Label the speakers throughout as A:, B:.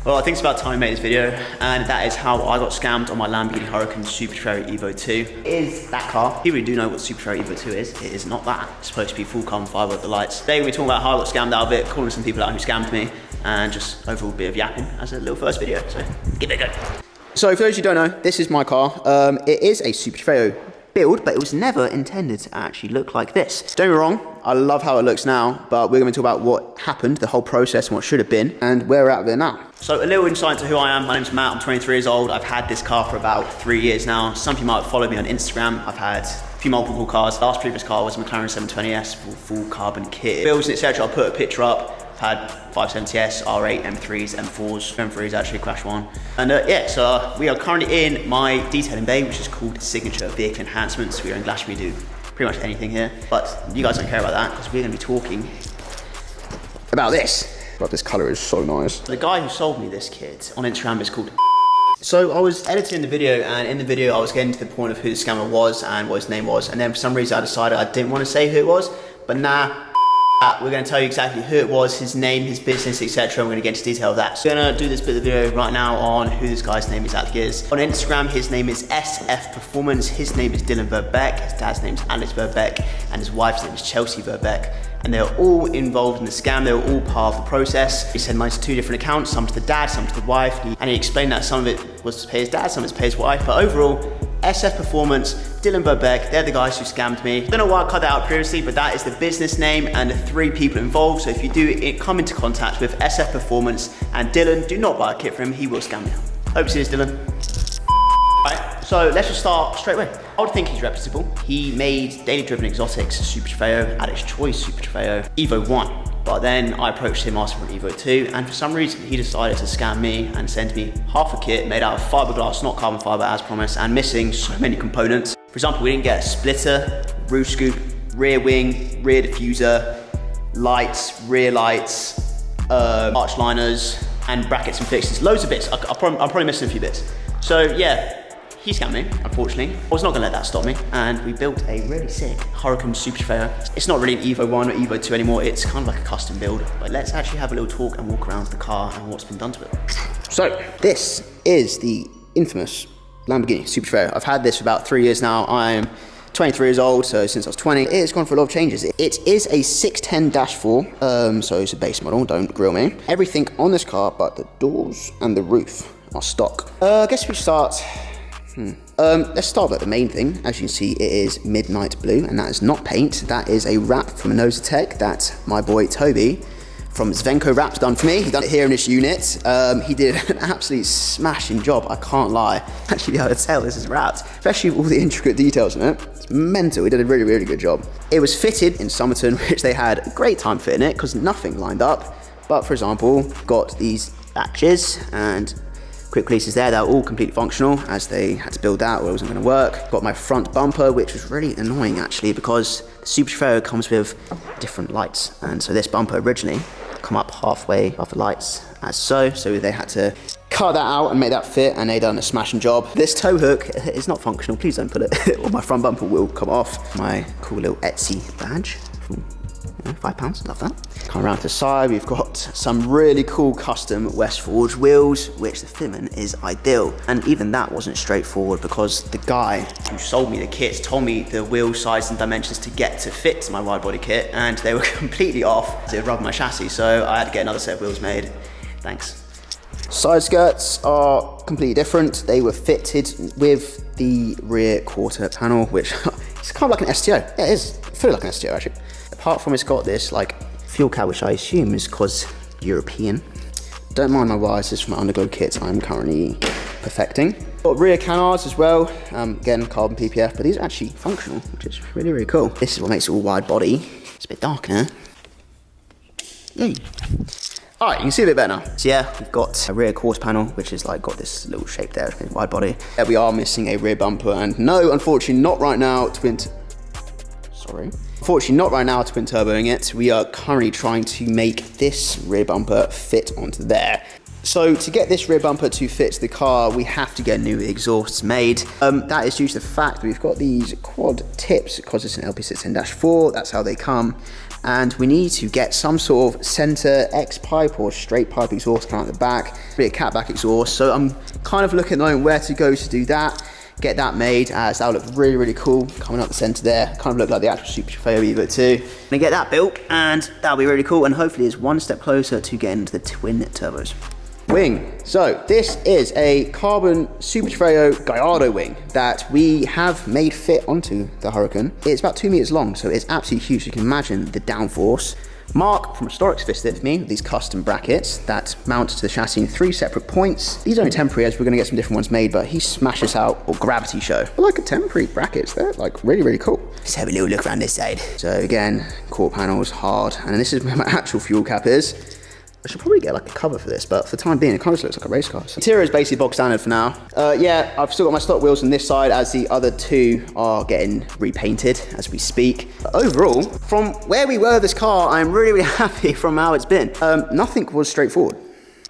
A: Well, I think it's about time I made this video, and that is how I got scammed on my Lamborghini Huracan Super Trofeo Evo 2. It is that car. People do know what Super Trofeo Evo 2 is. It is not that. It's supposed to be full carbon fiber with the lights. Today we're talking about how I got scammed out of it, calling some people out who scammed me, and just overall bit of yapping as a little first video. So give it a go. So for those who don't know, this is my car. It is a Super Trofeo build, but it was never intended to actually look like this. Don't get me wrong, I love how it looks now, but we're going to talk about what happened, the whole process and what should have been, and where we're at with it now. So a little insight into who I am. My name's Matt, I'm 23 years old. I've had this car for about 3 years now. Some of you might have followed me on Instagram. I've had a few multiple cars. Last previous car was a McLaren 720S, full carbon kit. Bills and etc. I'll put a picture up. I've had 570S, R8, M3s, M4s. M3 is actually a crash one. And so we are currently in my detailing bay, which is called Signature Vehicle Enhancements. We are in Glastonbury, we do pretty much anything here. But you guys don't care about that, because we're going to be talking about this.
B: But this colour is so nice.
A: The guy who sold me this kit on Instagram is called. So I was editing the video, and in the video I was getting to the point of who the scammer was and what his name was, and then for some reason I decided I didn't want to say who it was, but nah, we're going to tell you exactly who it was, his name, his business, etc. We're going to get into detail of that. So we're going to do this bit of the video right now on who this guy's name exactly is. On Instagram, his name is SF Performance. His name is Dylan Verbeck. His dad's name is Alex Verbeck, and his wife's name is Chelsea Verbeck. And they're all involved in the scam. They were all part of the process. He sent money to 2 different accounts, some to the dad, some to the wife. And he explained that some of it was to pay his dad, some of it to pay his wife. But overall, SF Performance, Dylan Verbeck, they're the guys who scammed me. I don't know why I cut that out previously, but that is the business name and the 3 people involved. So if you do come into contact with SF Performance and Dylan, do not buy a kit from him, he will scam you. Hope to see you, Dylan. Right, so let's just start straight away. I would think he's reputable. He made Daily Driven Exotics Super Trofeo, Addict's Choice Super Trofeo, Evo 1. But then I approached him asking for an Evo 2, and for some reason he decided to scam me and send me half a kit made out of fiberglass, not carbon fiber as promised, and missing so many components. For example, we didn't get a splitter, roof scoop, rear wing, rear diffuser, lights, rear lights, arch liners, and brackets and fixtures. Loads of bits. I'm probably missing a few bits. So yeah, he scammed me, unfortunately. I was not gonna let that stop me, and we built a really sick Huracan Super Trofeo. It's not really an Evo 1 or Evo 2 anymore, it's kind of like a custom build. But let's actually have a little talk and walk around the car and what's been done to it. So, this is the infamous Lamborghini Super Trofeo. I've had this for about 3 years now. I'm 23 years old, so since I was 20, it's gone for a lot of changes. It is a 610-4, so it's a base model, don't grill me. Everything on this car but the doors and the roof are stock. I guess we start. Let's start with the main thing. As you can see, it is midnight blue, and that is not paint. That is a wrap from Nosatech that my boy Toby from Zvenko Wrap's done for me. He done it here in this unit. He did an absolute smashing job, I can't lie. Actually, be able to tell this is wrapped, especially with all the intricate details in it. It's mental. He did a really, really good job. It was fitted in Somerton, which they had a great time fitting it because nothing lined up. But for example, got these latches and quick releases there, they're all completely functional as they had to build that or it wasn't going to work. Got my front bumper, which was really annoying actually because the Super Trofeo comes with different lights, and so this bumper originally come up halfway off the lights as so they had to cut that out and make that fit, and they done a smashing job. This tow hook is not functional, please don't put it, or my front bumper will come off. My cool little Etsy badge from £5, love that. Come around to the side, we've got some really cool custom West Forge wheels, which the fitment is ideal. And even that wasn't straightforward because the guy who sold me the kit told me the wheel size and dimensions to get to fit to my wide body kit, and they were completely off. It would rub my chassis, so I had to get another set of wheels made. Thanks. Side skirts are completely different. They were fitted with the rear quarter panel, which it's kind of like an STO. Yeah, it is fully like an STO actually. Apart from it's got this like fuel cab, which I assume is because European. Don't mind my wires from my underglow kits I'm currently perfecting. Got rear canards as well, again carbon PPF, but these are actually functional, which is really, really cool. This is what makes it all wide body. It's a bit dark now. Yay. All right, you can see a bit better now. So yeah, we've got a rear quarter panel, which is like got this little shape there, wide body. Yeah, we are missing a rear bumper, and no, unfortunately not right now, Unfortunately, not right now twin turboing it. We are currently trying to make this rear bumper fit onto there. So to get this rear bumper to fit the car, we have to get new exhausts made. That is due to the fact that we've got these quad tips because it's an LP610-4, that's how they come. and we need to get some sort of center X pipe or straight pipe exhaust coming out the back, be a catback exhaust. So I'm kind of looking at the moment where to go to do that, get that made, as that'll look really, really cool coming out the center there. Kind of look like the actual Super Trofeo Evo 2. Gonna get that built, and that'll be really cool, and hopefully it's one step closer to getting into the twin turbos. Wing. So this is a carbon Super Trofeo Gallardo wing that we have made fit onto the Huracan. It's about 2 meters long, so it's absolutely huge. You can imagine the downforce. Mark from Historics fitted it for me with these custom brackets that mount to the chassis in 3 separate points. These are only temporary, as we're going to get some different ones made, but he smashes out a gravity show. I like a temporary brackets, they're like really, really cool. Let's have a little look around this side. So again, core panels, hard, and this is where my actual fuel cap is. I should probably get like a cover for this, but for the time being, it kind of looks like a race car. So interior is basically bog standard for now. Yeah, I've still got my stock wheels on this side, as the other two are getting repainted as we speak. But overall, from where we were with this car, I'm really, really happy from how it's been. Nothing was straightforward.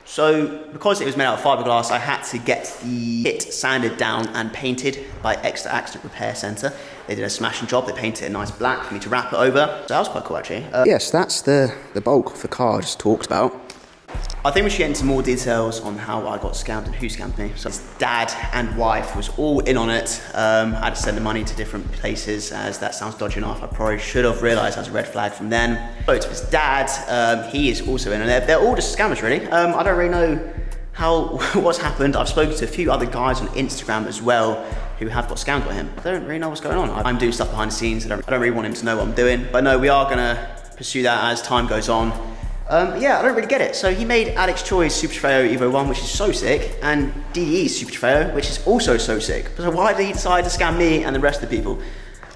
A: So, because it was made out of fiberglass, I had to get the kit sanded down and painted by Extra Accident Repair Centre. They did a smashing job. They painted it nice black for me to wrap it over. So that was quite cool, actually. Yes, that's the bulk of the car I just talked about. I think we should get into more details on how I got scammed and who scammed me. So his dad and wife was all in on it. I had to send the money to different places, as that sounds dodgy enough. I probably should have realised that was a red flag from then. Spoke to his dad, he is also in on it. They're all just scammers, really. I don't really know what's happened. I've spoken to a few other guys on Instagram as well who have got scammed by him. I don't really know what's going on. I'm doing stuff behind the scenes. I don't really want him to know what I'm doing. But no, we are gonna pursue that as time goes on. Yeah, I don't really get it. So he made Alex Choi's Super Trofeo Evo 1, which is so sick, and DDE's Super Trofeo, which is also so sick. So why did he decide to scam me and the rest of the people?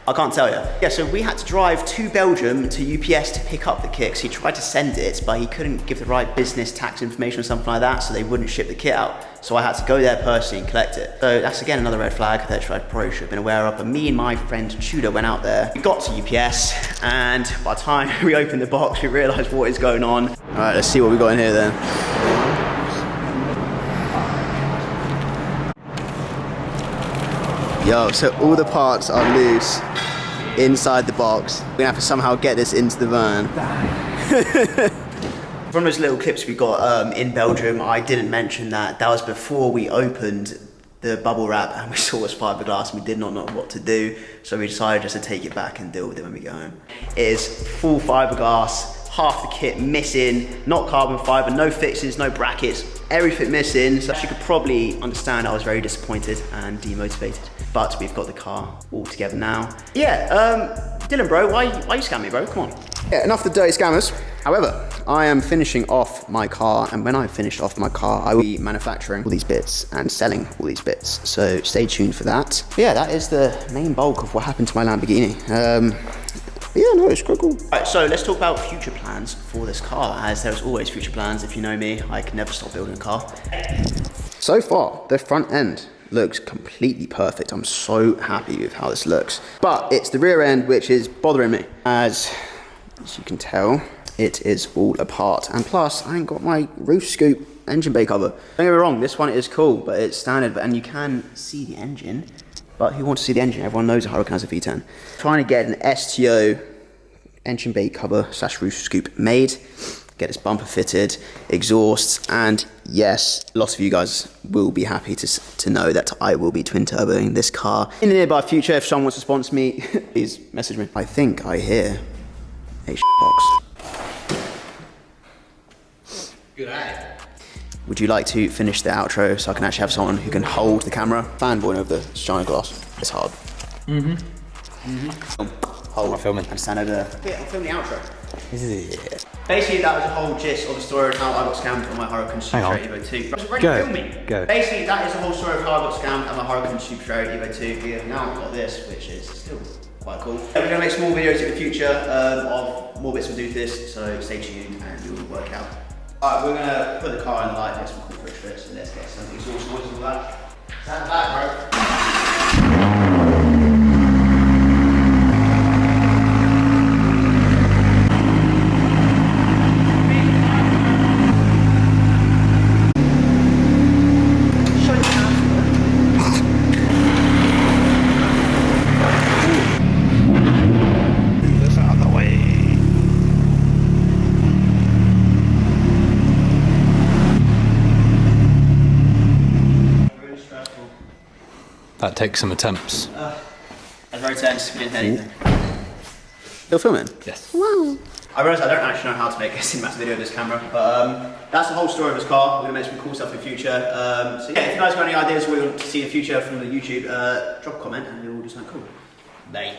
A: I can't tell you. Yeah, so we had to drive to Belgium to UPS to pick up the kit. So he tried to send it, but he couldn't give the right business tax information or something like that, so they wouldn't ship the kit out. So I had to go there personally and collect it. So that's again another red flag that I probably should have been aware of. But me and my friend Tudor went out there. We got to UPS, and by the time we opened the box, we realised what is going on. All right, let's see what we got in here then. Yo, so all the parts are loose inside the box. We're gonna have to somehow get this into the van. From those little clips we got in Belgium, I didn't mention that was before we opened the bubble wrap and we saw it was fiberglass and we did not know what to do. So we decided just to take it back and deal with it when we go home. It is full fiberglass, half the kit missing, not carbon fiber, no fixings, no brackets, everything missing. So you could probably understand I was very disappointed and demotivated. But we've got the car all together now. Yeah, Dylan bro, why you scam me bro, come on. Yeah, enough of the dirty scammers. However, I am finishing off my car, and when I've finished off my car, I will be manufacturing all these bits and selling all these bits. So stay tuned for that. But yeah, that is the main bulk of what happened to my Lamborghini. Yeah, no, it's quite cool. Right, so let's talk about future plans for this car, as there's always future plans. If you know me, I can never stop building a car. So far, the front end looks completely perfect. I'm so happy with how this looks. But it's the rear end which is bothering me. As you can tell, it is all apart. And plus, I ain't got my roof scoop engine bay cover. Don't get me wrong, this one is cool, but it's standard, and you can see the engine. But who wants to see the engine? Everyone knows a Huracan has a V10. Trying to get an STO engine bay cover / roof scoop made. Get this bumper fitted, exhausts, and yes, lots of you guys will be happy to know that I will be twin turboing this car. In the nearby future, if someone wants to sponsor me, please message me. I think I hear a box.
C: Good eye.
A: Would you like to finish the outro so I can actually have someone who can hold the camera? Fanboy over the shiny glass. It's hard. Hold.
C: I'm filming.
A: And stand over there. Yeah, I'm filming the outro. Yeah. Basically, that was the whole gist of the story of how I got scammed on my Huracan Super Evo 2. I was already filming.
C: Go.
A: Basically, that is the whole story of how I got scammed on my Huracan Super Evo 2. We have now got this, which is still quite cool. We're going to make some more videos in the future of more bits we'll do to this, so stay tuned and you'll work out. Alright, we're going to put the car in the light, get some cool footage for it, so let's get some exhaust noise and all that. Stand back, bro.
D: That takes some attempts.
A: That's very tense. We didn't hit anything. Still filming?
D: Yes.
A: Wow. I realise I don't actually know how to make a cinematic video with this camera, but that's the whole story of this car. We're going to make some cool stuff in the future. So yeah, if you guys got any ideas what you want to see in the future from the YouTube, drop a comment and we'll do something cool. Bye.